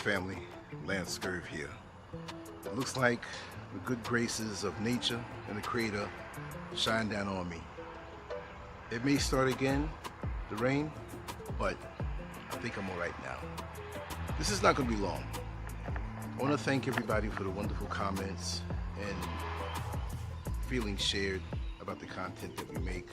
family, Lancescurv here. It looks like the good graces of nature and the Creator shine down on me. It may start again, the rain, but I think I'm alright now. This is not going to be long. I want to thank everybody for the wonderful comments and feelings shared about the content that we make,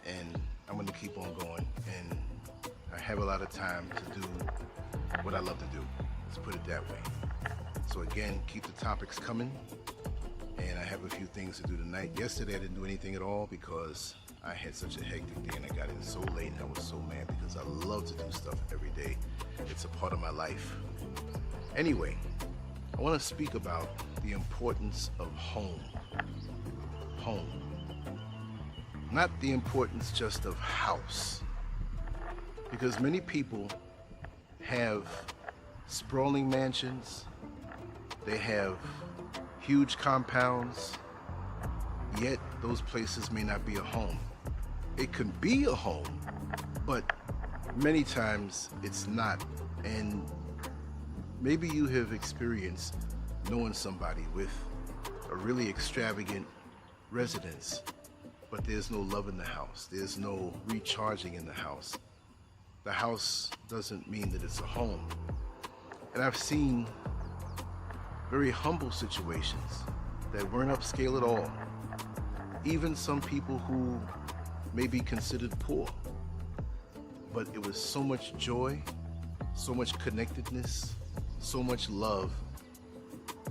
and I'm going to keep on going, and I have a lot of time to do what I love to do. Let's put it that way. So again, keep the topics coming, and I have a few things to do tonight. Yesterday I didn't do anything at all because I had such a hectic day and I got in so late and I was so mad because I love to do stuff every day. It's a part of my life. Anyway, I want to speak about the importance of home. Home. Not the importance just of house. Because many people have sprawling mansions, they have huge compounds, yet those places may not be a home. It can be a home, but many times it's not. And maybe you have experienced knowing somebody with a really extravagant residence, but there's no love in the house. There's no recharging in the house. The house doesn't mean that it's a home. And I've seen very humble situations that weren't upscale at all. Even some people who may be considered poor. But it was so much joy, so much connectedness, so much love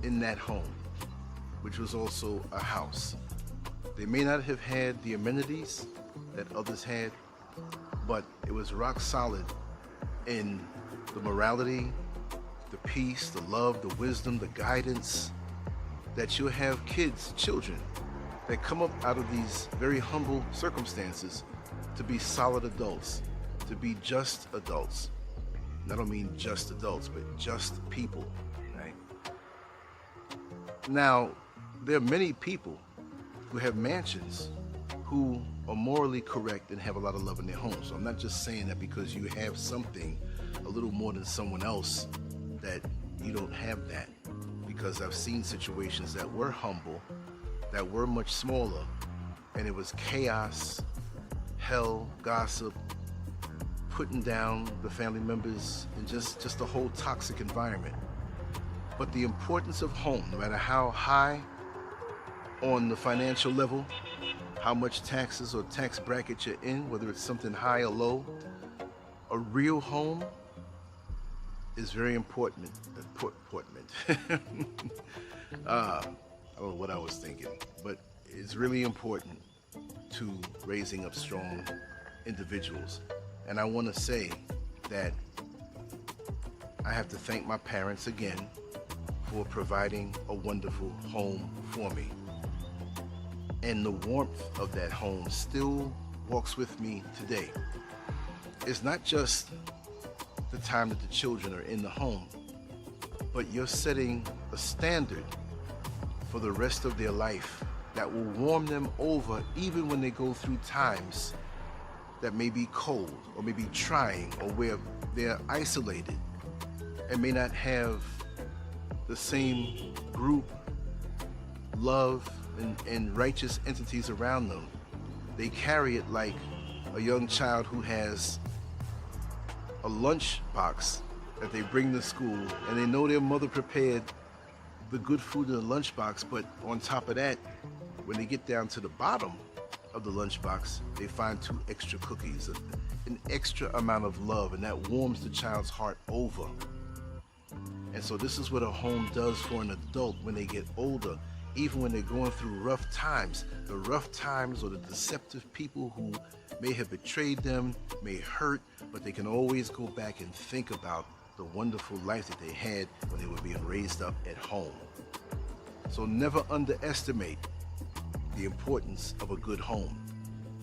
in that home, which was also a house. They may not have had the amenities that others had, but it was rock solid in the morality, the peace, the love, the wisdom, the guidance, that you'll have kids, children, that come up out of these very humble circumstances to be solid adults, to be just adults. And I don't mean just adults, but just people, right? Now, there are many people who have mansions who are morally correct and have a lot of love in their homes. So I'm not just saying that because you have something a little more than someone else that you don't have that. Because I've seen situations that were humble, that were much smaller, and it was chaos, hell, gossip, putting down the family members, and just a whole toxic environment. But the importance of home, no matter how high on the financial level, how much taxes or tax bracket you're in, whether it's something high or low, a real home is very important. I don't know what I was thinking, but it's really important to raising up strong individuals. And I want to say that I have to thank my parents again for providing a wonderful home for me. And the warmth of that home still walks with me today. It's not just the time that the children are in the home, but you're setting a standard for the rest of their life that will warm them over even when they go through times that may be cold or may be trying, or where they're isolated and may not have the same group, love, and righteous entities around them. They carry it like a young child who has a lunch box that they bring to school, and they know their mother prepared the good food in the lunchbox, but on top of that, when they get down to the bottom of the lunchbox, they find 2 extra cookies, an extra amount of love, and that warms the child's heart over. And so this is what a home does for an adult when they get older, even when they're going through rough times. The rough times, or the deceptive people who may have betrayed them, may hurt, but they can always go back and think about the wonderful life that they had when they were being raised up at home. So never underestimate the importance of a good home.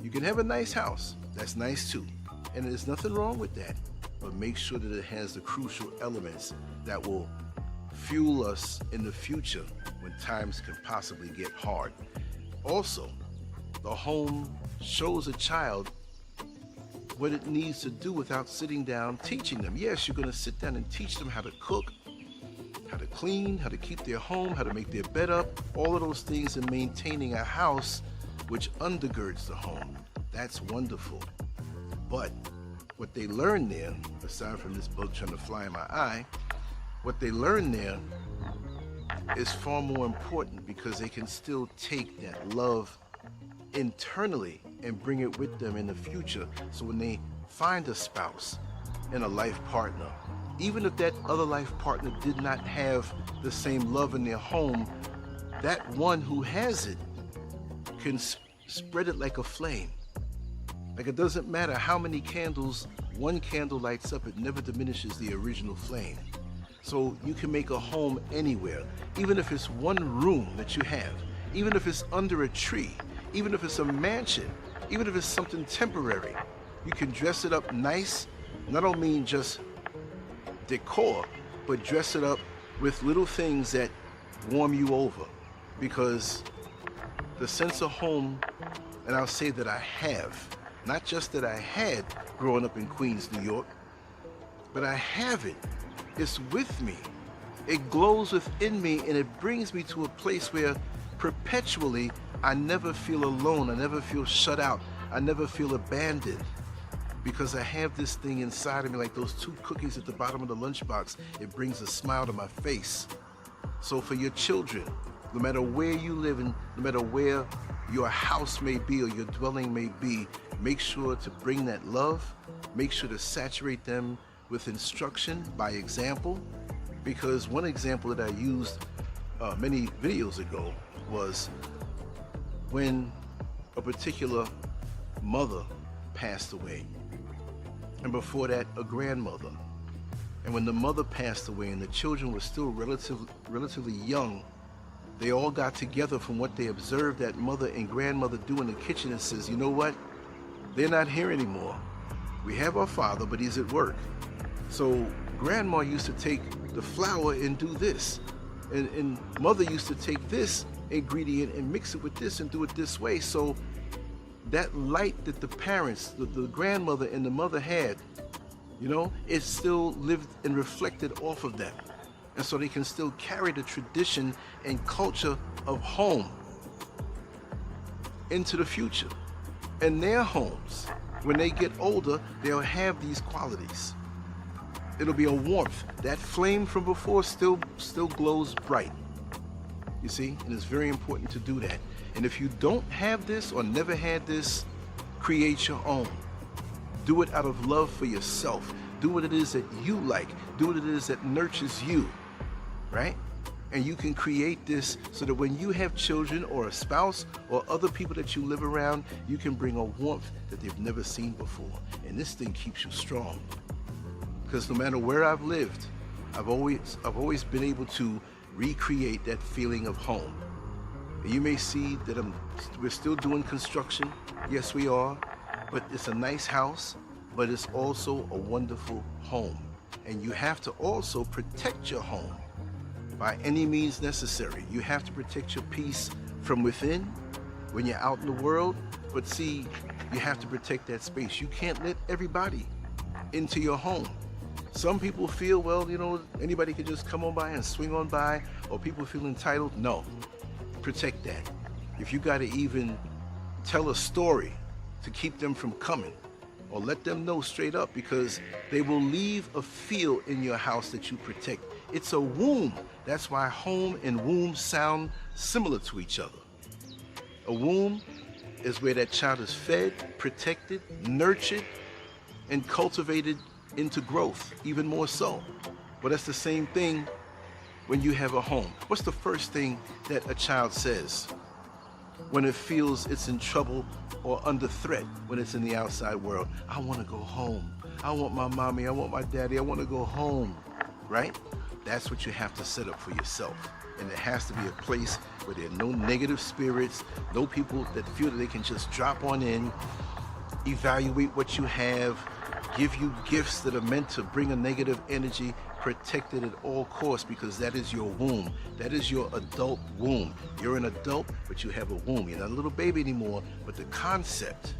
You can have a nice house, that's nice too, and there's nothing wrong with that, but make sure that it has the crucial elements that will fuel us in the future when times can possibly get hard. Also, the home shows a child what it needs to do without sitting down teaching them. Yes, you're going to sit down and teach them how to cook, how to clean, how to keep their home, how to make their bed up, all of those things, and maintaining a house which undergirds the home. That's wonderful. But what they learn there, aside from this bug trying to fly in my eye, what they learn there is far more important, because they can still take that love internally and bring it with them in the future. So when they find a spouse and a life partner, even if that other life partner did not have the same love in their home, that one who has it can spread it like a flame. Like, it doesn't matter how many candles one candle lights up, it never diminishes the original flame. So you can make a home anywhere, even if it's one room that you have, even if it's under a tree, even if it's a mansion, even if it's something temporary. You can dress it up nice. And I don't mean just decor, but dress it up with little things that warm you over. Because the sense of home, and I'll say that I have, not just that I had growing up in Queens, New York, but I have it. It's with me. It glows within me, and it brings me to a place where perpetually I never feel alone. I never feel shut out. I never feel abandoned, because I have this thing inside of me, like those 2 cookies at the bottom of the lunchbox. It brings a smile to my face. So for your children, no matter where you live and no matter where your house may be or your dwelling may be, make sure to bring that love. Make sure to saturate them with instruction by example, because one example that I used many videos ago was when a particular mother passed away, and before that a grandmother. And when the mother passed away and the children were still relatively young, they all got together from what they observed that mother and grandmother do in the kitchen and says, you know what, they're not here anymore. We have our father, but he's at work. So grandma used to take the flour and do this, and mother used to take this ingredient and mix it with this and do it this way. So that light that the parents, the grandmother and the mother had, you know, it still lived and reflected off of them. And so they can still carry the tradition and culture of home into the future. And their homes, when they get older, they'll have these qualities. It'll be a warmth. That flame from before still glows bright. You see? And it's very important to do that. And if you don't have this or never had this, create your own. Do it out of love for yourself. Do what it is that you like. Do what it is that nurtures you, right? And you can create this so that when you have children or a spouse or other people that you live around, you can bring a warmth that they've never seen before. And this thing keeps you strong. Because no matter where I've lived, I've always been able to recreate that feeling of home. And you may see that we're still doing construction. Yes, we are. But it's a nice house, but it's also a wonderful home. And you have to also protect your home by any means necessary. You have to protect your peace from within when you're out in the world. But see, you have to protect that space. You can't let everybody into your home. Some people feel, well, you know, anybody could just come on by and swing on by, or people feel entitled. No, protect that. If you gotta even tell a story to keep them from coming, or let them know straight up, because they will leave a feel in your house that you protect. It's a womb. That's why home and womb sound similar to each other. A womb is where that child is fed, protected, nurtured, and cultivated into growth, even more so. But that's the same thing when you have a home. What's the first thing that a child says when it feels it's in trouble or under threat when it's in the outside world? I want to go home. I want my mommy, I want my daddy, I want to go home, right? That's what you have to set up for yourself. And it has to be a place where there are no negative spirits, no people that feel that they can just drop on in, evaluate what you have, give you gifts that are meant to bring a negative energy. Protect it at all costs, because that is your womb. That is your adult womb. You're an adult, but you have a womb. You're not a little baby anymore, but the concept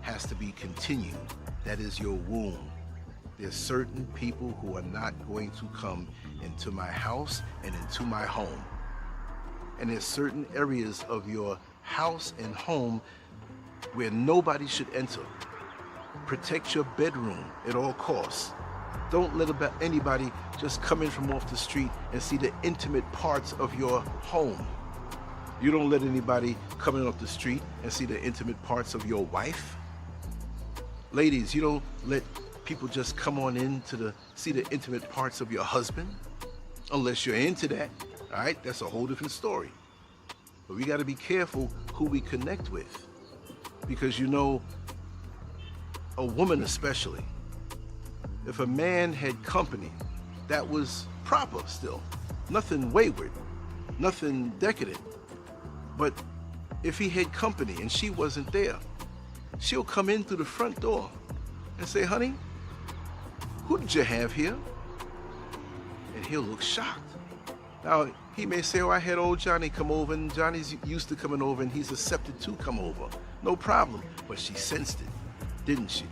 has to be continued. That is your womb. There's certain people who are not going to come into my house and into my home. And there's certain areas of your house and home where nobody should enter. Protect your bedroom at all costs. Don't let anybody just come in from off the street and see the intimate parts of your home. You don't let anybody come in off the street and see the intimate parts of your wife. Ladies, you don't let people just come on in to see the intimate parts of your husband, unless you're into that. All right, that's a whole different story. But we got to be careful who we connect with, because you know, a woman especially, if a man had company, that was proper still, nothing wayward, nothing decadent. But if he had company and she wasn't there, she'll come in through the front door and say, honey, who did you have here? And he'll look shocked. Now, he may say, oh, I had old Johnny come over, and Johnny's used to coming over, and he's accepted to come over. No problem. But she sensed it, didn't she?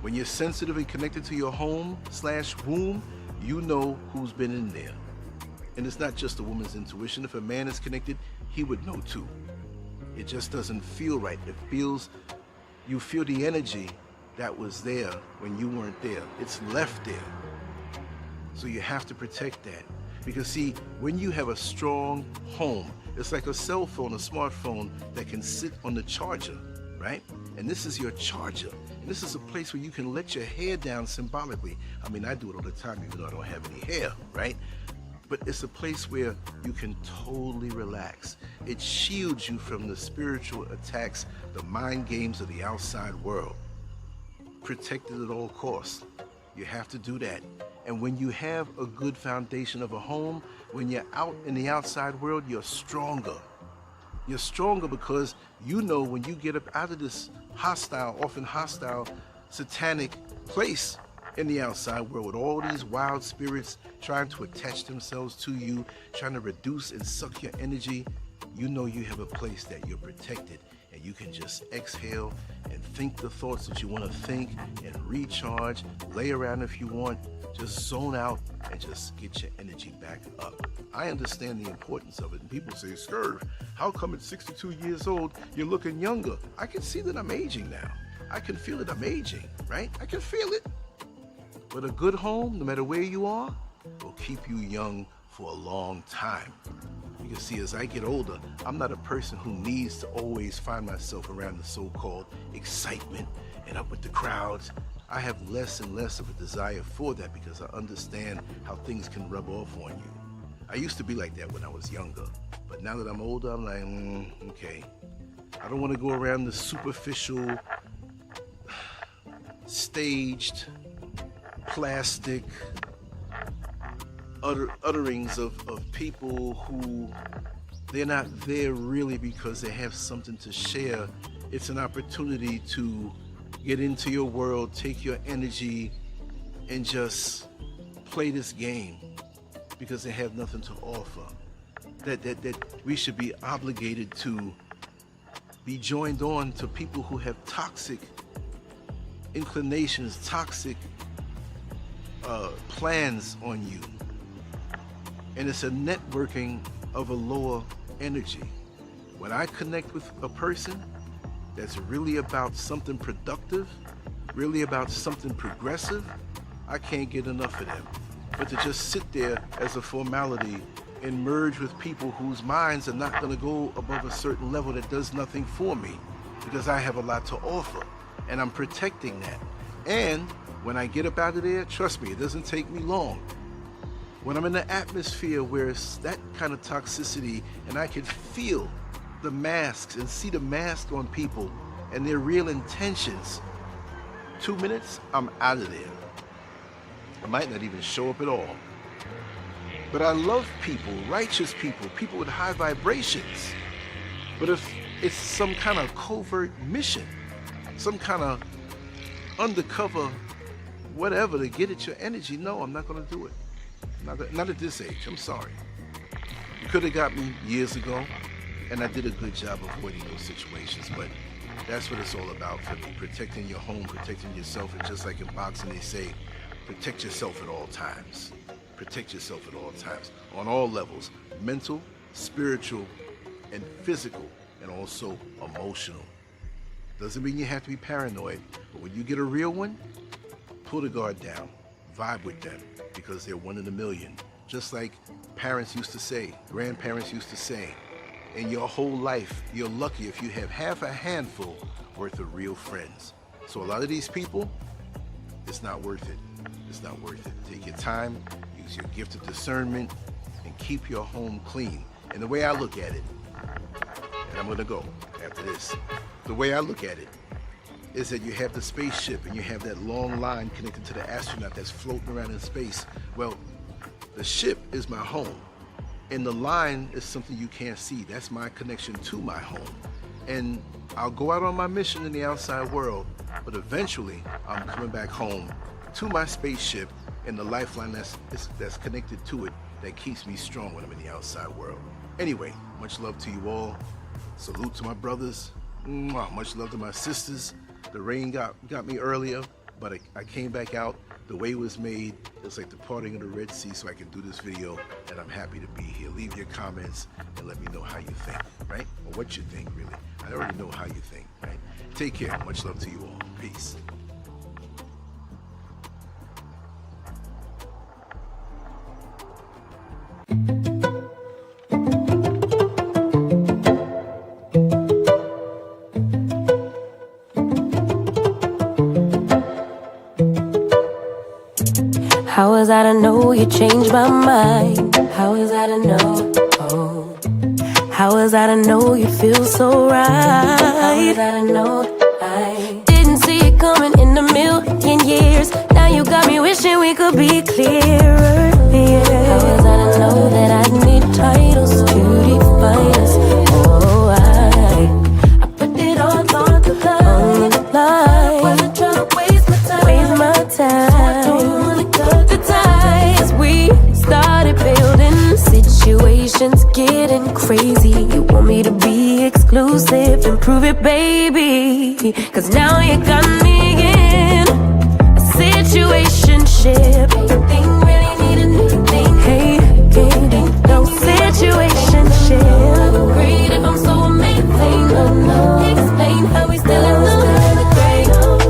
When you're sensitive and connected to your home/womb, you know who's been in there. And it's not just a woman's intuition. If a man is connected, he would know too. It just doesn't feel right. You feel the energy that was there when you weren't there. It's left there. So you have to protect that. Because see, when you have a strong home, it's like a cell phone, a smartphone that can sit on the charger, right? And this is your charger. And this is a place where you can let your hair down symbolically. I mean, I do it all the time, even though I don't have any hair, right? But it's a place where you can totally relax. It shields you from the spiritual attacks, the mind games of the outside world. Protected at all costs. You have to do that. And when you have a good foundation of a home, when you're out in the outside world, you're stronger. You're stronger because you know when you get up out of this hostile, often hostile, satanic place in the outside world with all these wild spirits trying to attach themselves to you, trying to reduce and suck your energy, you know you have a place that you're protected, and you can just exhale and think the thoughts that you want to think and recharge, lay around if you want, just zone out and just get your energy back up. I understand the importance of it, and people say, Scurv, how come at 62 years old you're looking younger? I can see that I'm aging now. I can feel that I'm aging, right? I can feel it. But a good home, no matter where you are, will keep you young for a long time. You can see as I get older, I'm not a person who needs to always find myself around the so-called excitement and up with the crowds. I have less and less of a desire for that because I understand how things can rub off on you. I used to be like that when I was younger, but now that I'm older, I'm like, okay. I don't want to go around the superficial, staged, plastic utterings of people who they're not there really because they have something to share. It's an opportunity to get into your world, take your energy, and just play this game because they have nothing to offer. That we should be obligated to be joined on to people who have toxic inclinations, toxic plans on you. And it's a networking of a lower energy. When I connect with a person that's really about something productive, really about something progressive, I can't get enough of them. But to just sit there as a formality and merge with people whose minds are not going to go above a certain level that does nothing for me because I have a lot to offer and I'm protecting that. And when I get up out of there, trust me, it doesn't take me long. When I'm in the atmosphere where it's that kind of toxicity and I can feel the masks and see the mask on people and their real intentions, 2 minutes, I'm out of there. I might not even show up at all. But I love people, righteous people, people with high vibrations. But if it's some kind of covert mission, some kind of undercover whatever to get at your energy, no, I'm not going to do it. Not at this age, I'm sorry. You could have got me years ago, and I did a good job avoiding those situations, but That's what it's all about for me. Protecting your home, protecting yourself, and just like in boxing they say, protect yourself at all times. Protect yourself at all times, on all levels, mental, spiritual, and physical, and also emotional. Doesn't mean you have to be paranoid, but when you get a real one, pull the guard down, vibe with them, because they're one in a million. Just like parents used to say, grandparents used to say, in your whole life, you're lucky if you have half a handful worth of real friends. So a lot of these people, it's not worth it. It's not worth it. Take your time, use your gift of discernment, and keep your home clean. And the way I look at it, and I'm gonna go after this, the way I look at it is that you have the spaceship and you have that long line connected to the astronaut that's floating around in space. Well, the ship is my home, and the line is something you can't see. That's my connection to my home. And I'll go out on my mission in the outside world, but eventually I'm coming back home to my spaceship and the lifeline that's connected to it that keeps me strong when I'm in the outside world. Anyway, much love to you all. Salute to my brothers. Much love to my sisters. The rain got me earlier, but I came back out. The way it was made, it's like the parting of the Red Sea, so I can do this video, and I'm happy to be here. Leave your comments and let me know how you think, right? Or what you think, really. I already know how you think, right? Take care. Much love to you all. Peace. How was I to know you changed my mind? How was I to know? Oh, how was I to know you feel so right? How was I to know? I didn't see it coming in a million years. Now you got me wishing we could be clearer. Yeah. How was I to know that I need titles to define us? Oh, I put it all on the line. I wasn't trying to waste my time. So I don't wanna cut the ties. We started building, situations getting crazy. You want me to be exclusive and prove it, baby. Cause now you got me in a situationship. Everything really need a new thing. Hey, no situationship. Great if I'm so amazing. No, explain how we still in the gray.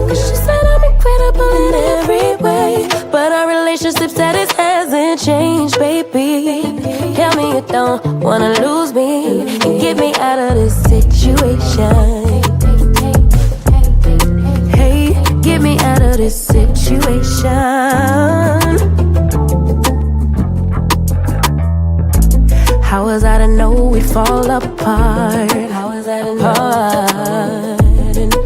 Cause she said I'm incredible in every way, but our relationship status hasn't changed, baby. Tell me you don't wanna lose me and get me out of this situation. Hey, get me out of this situation. How was I to know we fall apart? How was I to know?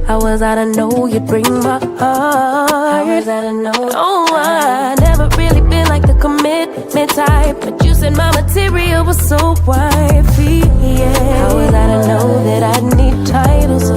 How was I to know you'd bring my heart? How was I to know? Oh, I never really been like the commitment type, but you said my material was so wifey, yeah. How was I to know that I'd need titles to